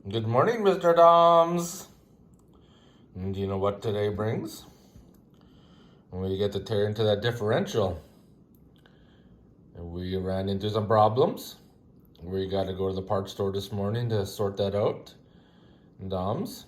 Good morning, Mr. Doms. And do you know what today brings? We get to tear into that differential. And we ran into some problems. We got to go to the parts store this morning to sort that out. Doms.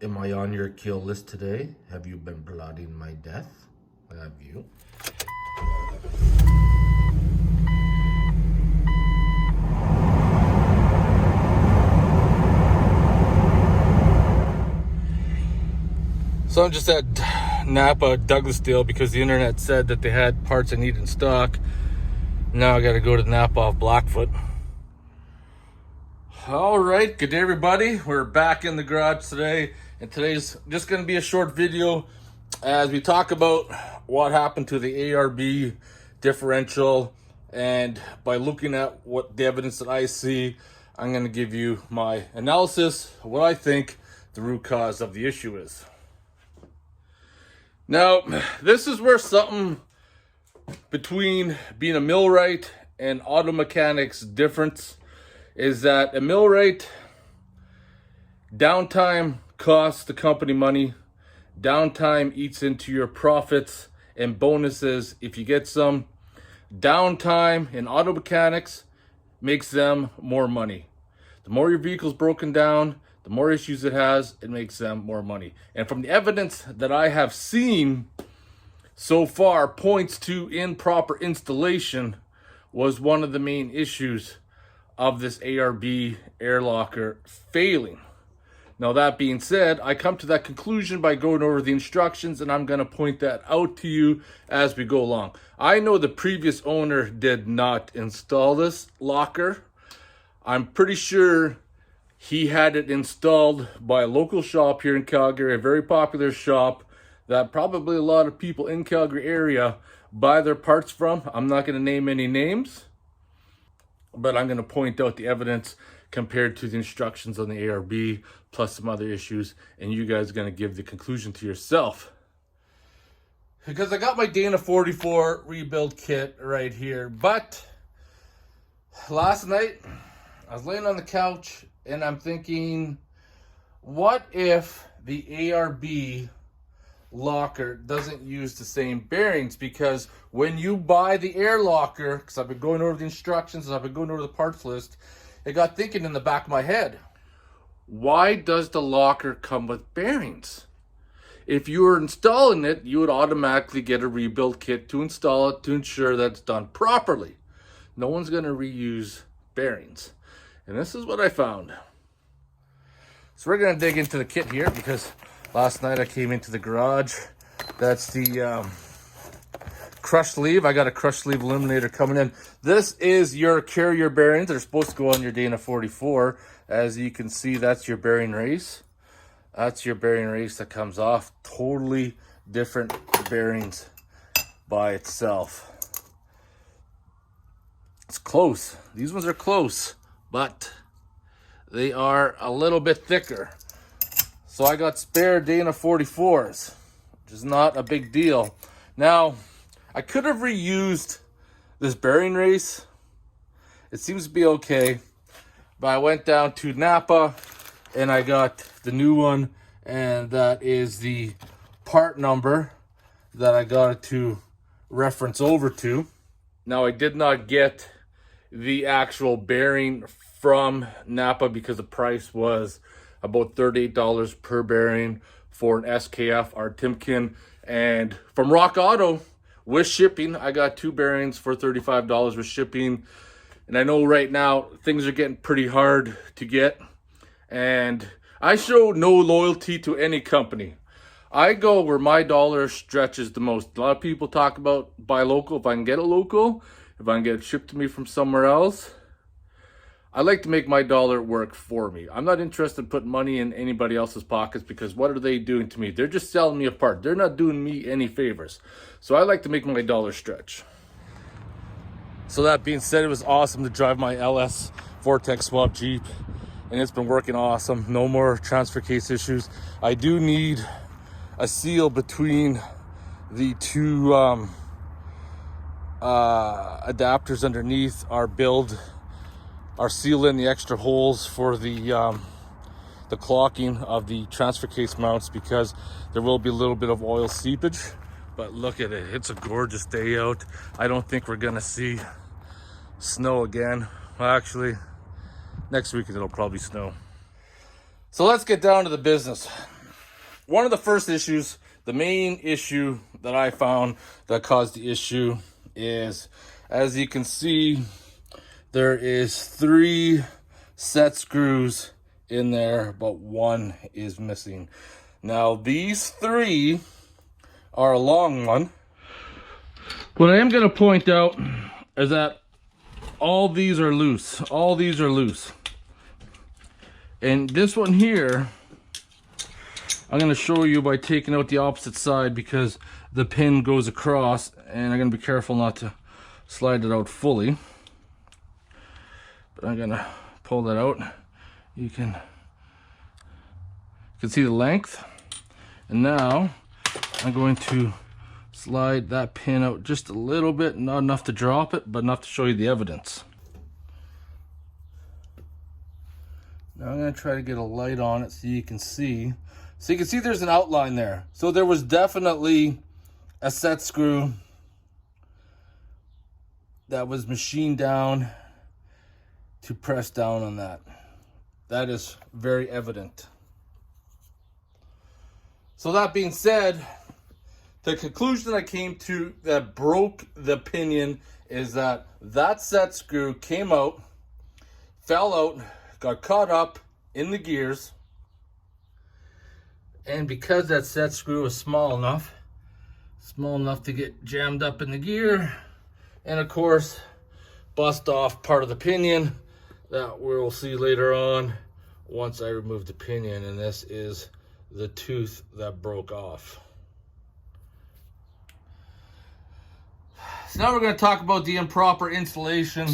Am I on your kill list today? Have you been plotting my death? Have you? So I'm just at Napa Douglasdale because the internet said that they had parts I need in stock. Now I got to go to Napa off Blackfoot. All right, good day everybody. We're back in the garage today, and today's just going to be a short video as we talk about what happened to the ARB differential. And by looking at what the evidence that I see, I'm going to give you my analysis, what I think the root cause of the issue is. Now, this is where something between being a millwright and auto mechanics difference is that a millwright, downtime costs the company money. Downtime eats into your profits and bonuses if you get some. Downtime in auto mechanics makes them more money. The more your vehicle's broken down, the more issues it has, it makes them more money. And from the evidence that I have seen so far, points to improper installation was one of the main issues of this ARB air locker failing. Now, that being said, I come to that conclusion by going over the instructions, and I'm going to point that out to you as we go along. I know the previous owner did not install this locker. I'm pretty sure he had it installed by a local shop here in Calgary, a very popular shop that probably a lot of people in Calgary area buy their parts from. I'm not going to name any names, but I'm going to point out the evidence compared to the instructions on the ARB, plus some other issues, and you guys are going to give the conclusion to yourself. Because I got my Dana 44 rebuild kit right here, but last night I was laying on the couch and I'm thinking, what if the ARB locker doesn't use the same bearings? Because when you buy the air locker, because I've been going over the instructions and I've been going over the parts list, it got thinking in the back of my head, why does the locker come with bearings? If you were installing it, you would automatically get a rebuild kit to install it to ensure that it's done properly. No one's going to reuse bearings. And this is what I found. So we're going to dig into the kit here because last night I came into the garage. That's the crush sleeve. I got a crush sleeve eliminator coming in. This is your carrier bearings that are supposed to go on your Dana 44. As you can see, that's your bearing race. That's your bearing race that comes off. Totally different bearings by itself. It's close. These ones are close, but they are a little bit thicker. So I got spare Dana 44s, which is not a big deal. Now, I could have reused this bearing race. It seems to be okay. But I went down to Napa and I got the new one, and that is the part number that I got it to reference over to. Now, I did not get the actual bearing from Napa because the price was about $38 per bearing for an SKF or Timken. And from Rock Auto, with shipping, I got 2 bearings for $35 with shipping. And I know right now things are getting pretty hard to get. And I show no loyalty to any company. I go where my dollar stretches the most. A lot of people talk about buy local. If I can get it local, if I can get it shipped to me from somewhere else, I like to make my dollar work for me. I'm not interested in putting money in anybody else's pockets because what are they doing to me? They're just selling me a part. They're not doing me any favors. So I like to make my dollar stretch. So that being said, it was awesome to drive my LS Vortex Swap Jeep, and it's been working awesome. No more transfer case issues. I do need a seal between the two adapters underneath are sealing the extra holes for the clocking of the transfer case mounts, because there will be a little bit of oil seepage. But look at it, it's a gorgeous day out. I don't think we're gonna see snow again. Well, actually, next week it'll probably snow. So let's get down to the business. One of the first issues, the main issue that I found that caused the issue is, as you can see, there is 3 set screws in there, but 1 is missing. Now these 3 are a long one. What I am going to point out is that all these are loose. All these are loose. And this one here, I'm going to show you by taking out the opposite side, because the pin goes across, and I'm going to be careful not to slide it out fully. But I'm going to pull that out. You can see the length. And now I'm going to slide that pin out just a little bit, not enough to drop it, but enough to show you the evidence. Now I'm going to try to get a light on it so you can see. So you can see there's an outline there. So there was definitely a set screw that was machined down to press down on that. That is very evident. So that being said, the conclusion I came to that broke the pinion is that set screw came out, fell out, got caught up in the gears, and because that set screw was small enough to get jammed up in the gear, and of course bust off part of the pinion that we'll see later on once I remove the pinion. And this is the tooth that broke off. So now we're going to talk about the improper installation,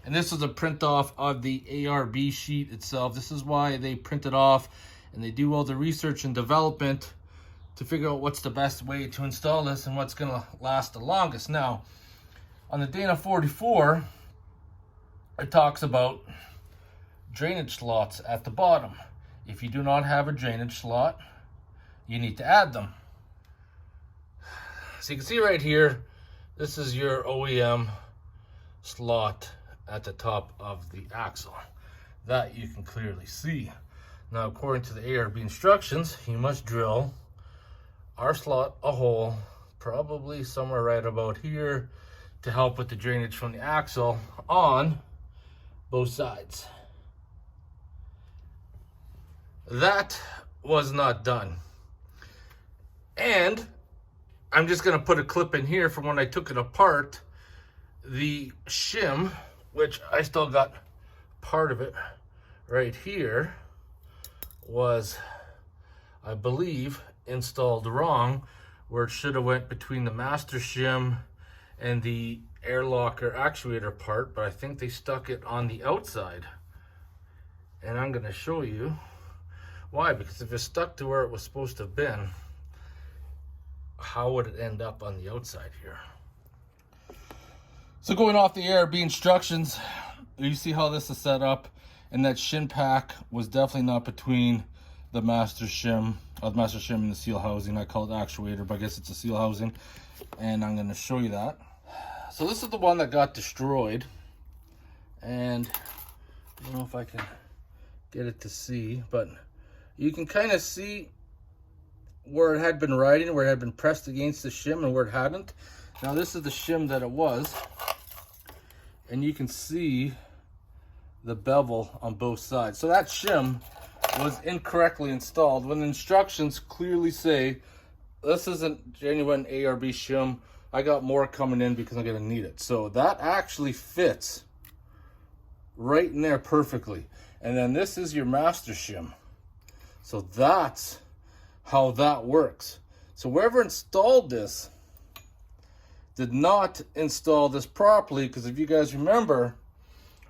and this is a print off of the ARB sheet itself. This is why they print it off, and they do all the research and development to figure out what's the best way to install this and what's going to last the longest. Now, on the Dana 44, it talks about drainage slots at the bottom. If you do not have a drainage slot, you need to add them. So you can see right here, this is your OEM slot at the top of the axle. That you can clearly see. Now, according to the ARB instructions, you must drill our slot a hole, probably somewhere right about here, to help with the drainage from the axle on both sides. That was not done. And I'm just going to put a clip in here from when I took it apart. The shim, which I still got part of it right here, was, I believe, installed wrong, where it should have went between the master shim and the air locker actuator part, but I think they stuck it on the outside. And I'm going to show you why, because if it stuck to where it was supposed to have been, how would it end up on the outside here? So going off the ARB instructions, you see how this is set up, and that shin pack was definitely not between the master shim and the seal housing. I call it actuator, but I guess it's a seal housing, and I'm going to show you that. So this is the one that got destroyed, and I don't know if I can get it to see, but you can kind of see where it had been riding, where it had been pressed against the shim and where it hadn't. Now this is the shim that it was, and you can see the bevel on both sides. So that shim was incorrectly installed when the instructions clearly say this isn't genuine ARB shim. I got more coming in because I'm going to need it. So that actually fits right in there perfectly. And then this is your master shim. So that's how that works. So whoever installed this did not install this properly, because if you guys remember,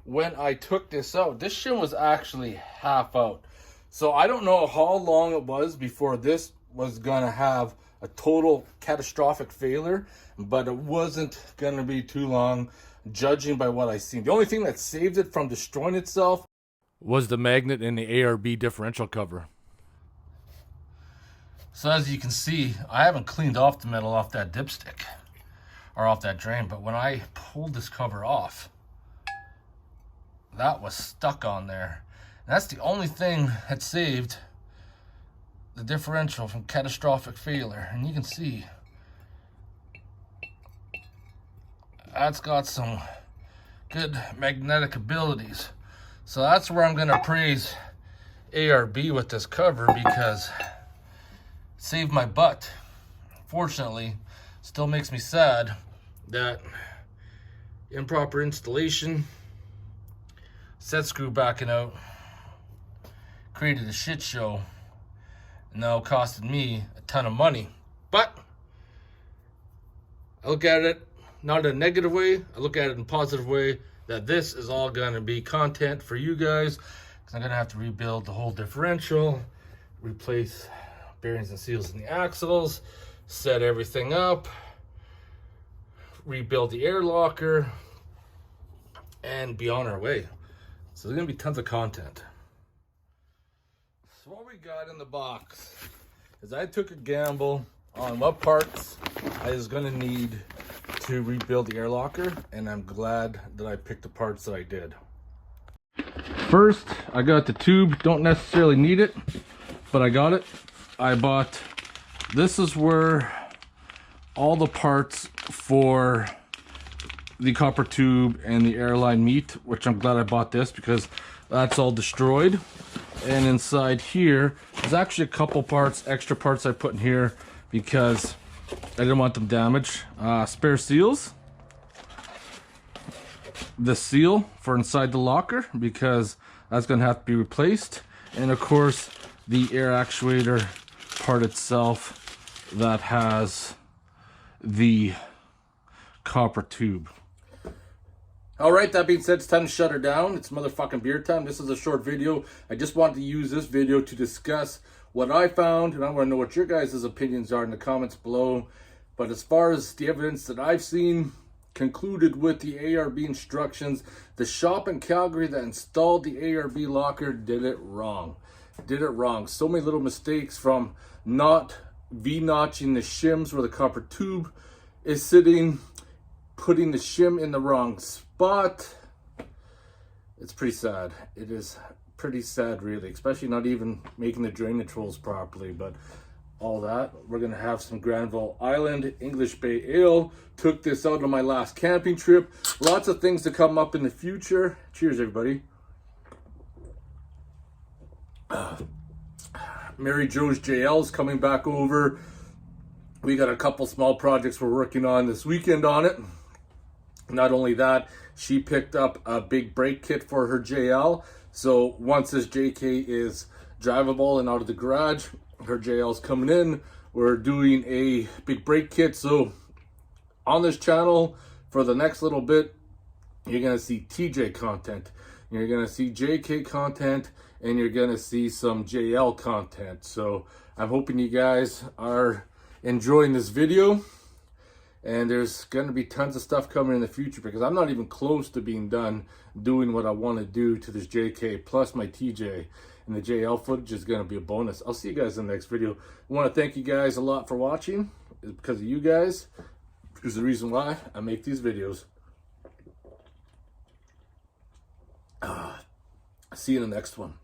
when I took this out, this shim was actually half out. So I don't know how long it was before this was gonna have a total catastrophic failure, but it wasn't gonna be too long, judging by what I seen. The only thing that saved it from destroying itself was the magnet in the ARB differential cover. So as you can see, I haven't cleaned off the metal off that dipstick or off that drain, but when I pulled this cover off, that was stuck on there. And that's the only thing that saved the differential from catastrophic failure. And you can see that's got some good magnetic abilities. So that's where I'm gonna praise ARB with this cover, because it saved my butt. Fortunately, still makes me sad that improper installation, set screw backing out, created a shit show, and now costed me a ton of money. But I look at it not in a negative way, I look at it in a positive way, that this is all gonna be content for you guys, because I'm gonna have to rebuild the whole differential, replace bearings and seals in the axles, set everything up, rebuild the air locker, and be on our way. So there's gonna be tons of content. So what we got in the box is I took a gamble on what parts I was gonna need to rebuild the air locker, and I'm glad that I picked the parts that I did. First, I got the tube. Don't necessarily need it, but I got it. I bought, this is where all the parts for the copper tube and the airline meet, which I'm glad I bought this because that's all destroyed. And inside here, there's actually a couple parts, extra parts I put in here because I didn't want them damaged. Spare seals. The seal for inside the locker, because that's gonna have to be replaced. And of course, the air actuator part itself that has the copper tube. All right, that being said, it's time to shut her down. It's motherfucking beer time. This is a short video. I just wanted to use this video to discuss what I found, and I want to know what your guys' opinions are in the comments below. But as far as the evidence that I've seen, concluded with the ARB instructions, the shop in Calgary that installed the ARB locker did it wrong. Did it wrong. So many little mistakes, from not V-notching the shims where the copper tube is sitting, putting the shim in the wrong spot. It's pretty sad. It is pretty sad, really, especially not even making the drainage holes properly. But all that, we're gonna have some Granville Island English Bay Ale. Took this out on my last camping trip. Lots of things to come up in the future. Cheers, everybody. Mary Jo's JL's coming back over. We got a couple small projects we're working on this weekend on it. Not only that, she picked up a big brake kit for her JL. So once this JK is drivable and out of the garage, her JL's coming in. We're doing a big brake kit. So on this channel, for the next little bit, you're gonna see TJ content, you're gonna see JK content, and you're gonna see some JL content. So I'm hoping you guys are enjoying this video, and there's gonna be tons of stuff coming in the future, because I'm not even close to being done doing what I want to do to this JK, plus my TJ, and the JL footage is gonna be a bonus. I'll see you guys in the next video. I want to thank you guys a lot for watching. It's because of you guys is the reason why I make these videos. See you in the next one.